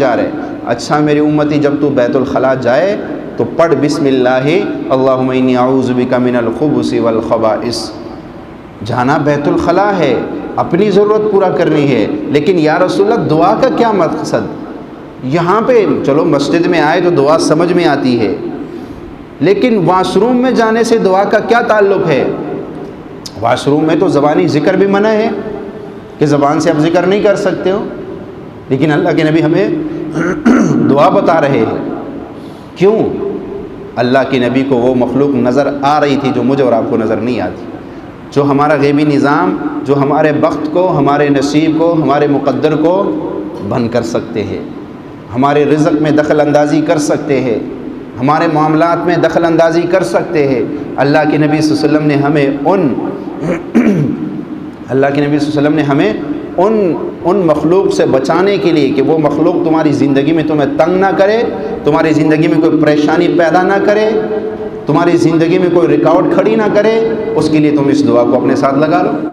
جا رہے ہیں، اچھا میری امتی جب تو بیت الخلاء جائے تو پڑھ بسم اللہ اللہم انی اعوذ بک من الخبث والخبائث۔ جانا بیت الخلاء ہے، اپنی ضرورت پورا کرنی ہے، لیکن یا رسول اللہ دعا کا کیا مقصد؟ یہاں پہ چلو مسجد میں آئے تو دعا سمجھ میں آتی ہے، لیکن واش روم میں جانے سے دعا کا کیا تعلق ہے؟ واش روم میں تو زبانی ذکر بھی منع ہے کہ زبان سے آپ ذکر نہیں کر سکتے ہو، لیکن اللہ کے نبی ہمیں دعا بتا رہے ہیں۔ کیوں؟ اللہ کے نبی کو وہ مخلوق نظر آ رہی تھی جو مجھے اور آپ کو نظر نہیں آتی، جو ہمارا غیبی نظام، جو ہمارے بخت کو، ہمارے نصیب کو، ہمارے مقدر کو بند کر سکتے ہیں، ہمارے رزق میں دخل اندازی کر سکتے ہیں، ہمارے معاملات میں دخل اندازی کر سکتے ہیں۔ اللہ کے نبی صلی اللہ علیہ وسلم نے ہمیں اللہ کے نبی صلی اللہ علیہ وسلم نے ہمیں ان مخلوق سے بچانے کے لیے کہ وہ مخلوق تمہاری زندگی میں تمہیں تنگ نہ کرے، تمہاری زندگی میں کوئی پریشانی پیدا نہ کرے، تمہاری زندگی میں کوئی رکاوٹ کھڑی نہ کرے، اس کے لیے تم اس دعا کو اپنے ساتھ لگا لو۔